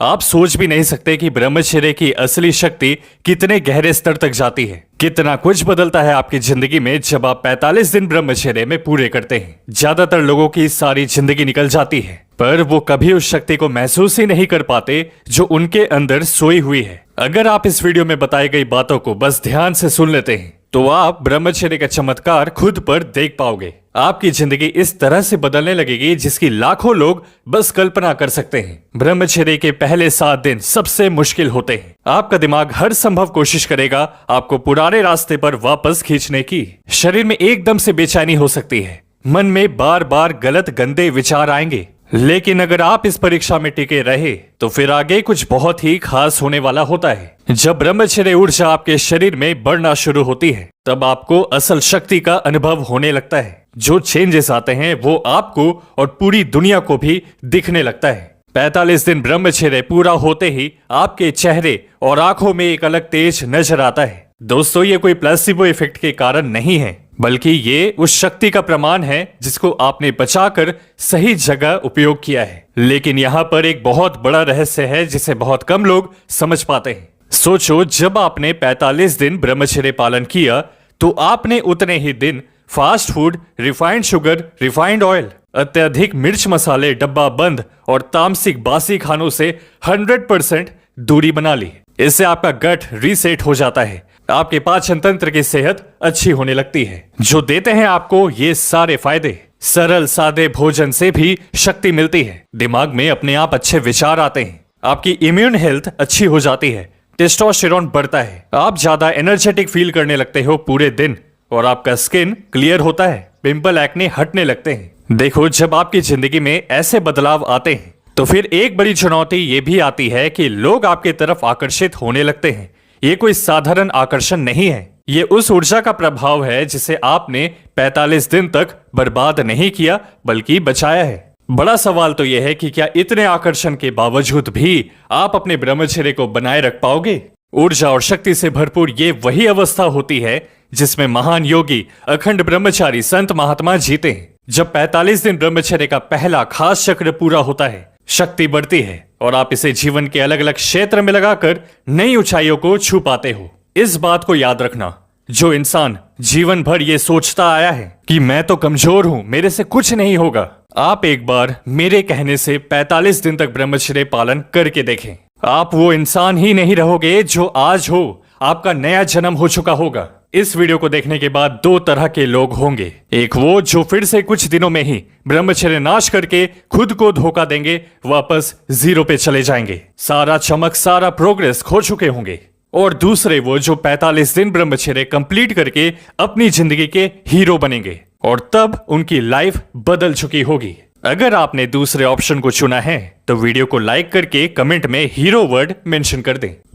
आप सोच भी नहीं सकते कि ब्रह्मचर्य की असली शक्ति कितने गहरे स्तर तक जाती है। कितना कुछ बदलता है आपकी जिंदगी में जब आप 45 दिन ब्रह्मचर्य में पूरे करते हैं। ज्यादातर लोगों की सारी जिंदगी निकल जाती है, पर वो कभी उस शक्ति को महसूस ही नहीं कर पाते जो उनके अंदर सोई हुई है। अगर आप इस वीडियो में बताई गई बातों को बस ध्यान से सुन लेते हैं तो आप ब्रह्मचर्य का चमत्कार खुद पर देख पाओगे। आपकी जिंदगी इस तरह से बदलने लगेगी जिसकी लाखों लोग बस कल्पना कर सकते हैं। ब्रह्मचर्य के पहले 7 दिन सबसे मुश्किल होते हैं। आपका दिमाग हर संभव कोशिश करेगा आपको पुराने रास्ते पर वापस खींचने की। शरीर में एकदम से बेचैनी हो सकती है, मन में बार बार गलत गंदे विचार आएंगे। लेकिन अगर आप इस परीक्षा में टिके रहे तो फिर आगे कुछ बहुत ही खास होने वाला होता है। जब ब्रह्मचर्य ऊर्जा आपके शरीर में बढ़ना शुरू होती है तब आपको असल शक्ति का अनुभव होने लगता है। जो चेंजेस आते हैं वो आपको और पूरी दुनिया को भी दिखने लगता है। 45 दिन ब्रह्मचर्य पूरा होते ही आपके चेहरे और आंखों में एक अलग तेज नजर आता है। दोस्तों, ये कोई प्लेसिबो इफेक्ट के कारण नहीं है, बल्कि ये उस शक्ति का प्रमाण है जिसको आपने बचाकर सही जगह उपयोग किया है। लेकिन यहाँ पर एक बहुत बड़ा रहस्य है जिसे बहुत कम लोग समझ पाते हैं। सोचो, जब आपने 45 दिन ब्रह्मचर्य पालन किया तो आपने उतने ही दिन fast food, refined sugar, refined oil, अत्यधिक मिर्च मसाले, डब्बा बंद और तामसिक बासी खानों से 100% दूरी बना ली। इससे आपका गट रीसेट हो जाता है, आपके पाचन तंत्र की सेहत अच्छी होने लगती है, जो देते हैं आपको ये सारे फायदे। सरल सादे भोजन से भी शक्ति मिलती है, दिमाग में अपने आप अच्छे विचार आते हैं, आपकी इम्यून हेल्थ अच्छी हो जाती है, टेस्टोस्टेरोन बढ़ता है, आप ज्यादा एनर्जेटिक फील करने लगते हो पूरे दिन और आपका स्किन क्लियर होता है, पिंपल एक्ने हटने लगते हैं। देखो, जब आपकी जिंदगी में ऐसे बदलाव आते हैं तो फिर एक बड़ी चुनौती ये भी आती है कि लोग आपके तरफ आकर्षित होने लगते हैं। ये कोई साधारण आकर्षण नहीं है, ये उस ऊर्जा का प्रभाव है जिसे आपने 45 दिन तक बर्बाद नहीं किया बल्कि बचाया है। बड़ा सवाल तो यह है कि क्या इतने आकर्षण के बावजूद भी आप अपने ब्रह्मचर्य को बनाए रख पाओगे? ऊर्जा और शक्ति से भरपूर ये वही अवस्था होती है जिसमें महान योगी, अखंड ब्रह्मचारी, संत महात्मा जीते हैं। जब 45 दिन ब्रह्मचर्य का पहला खास चक्र पूरा होता है, शक्ति बढ़ती है और आप इसे जीवन के अलग अलग क्षेत्र में लगाकर नई ऊंचाइयों को छू पाते हो। इस बात को याद रखना, जो इंसान जीवन भर ये सोचता आया है कि मैं तो कमजोर हूं, मेरे से कुछ नहीं होगा, आप एक बार मेरे कहने से 45 दिन तक ब्रह्मचर्य पालन करके देखें। आप वो इंसान ही नहीं रहोगे जो आज हो, आपका नया जन्म हो चुका होगा। इस वीडियो को देखने के बाद 2 तरह के लोग होंगे। एक वो जो फिर से कुछ दिनों में ही ब्रह्मचर्य नाश करके खुद को धोखा देंगे, वापस 0 पे चले जाएंगे, सारा चमक, सारा प्रोग्रेस खो चुके होंगे। और दूसरे वो जो 45 दिन ब्रह्मचर्य कंप्लीट करके अपनी जिंदगी के हीरो बनेंगे और तब उनकी लाइफ बदल चुकी होगी। अगर आपने दूसरे ऑप्शन को चुना है तो वीडियो को लाइक करके कमेंट में हीरो वर्ड मेंशन कर दें।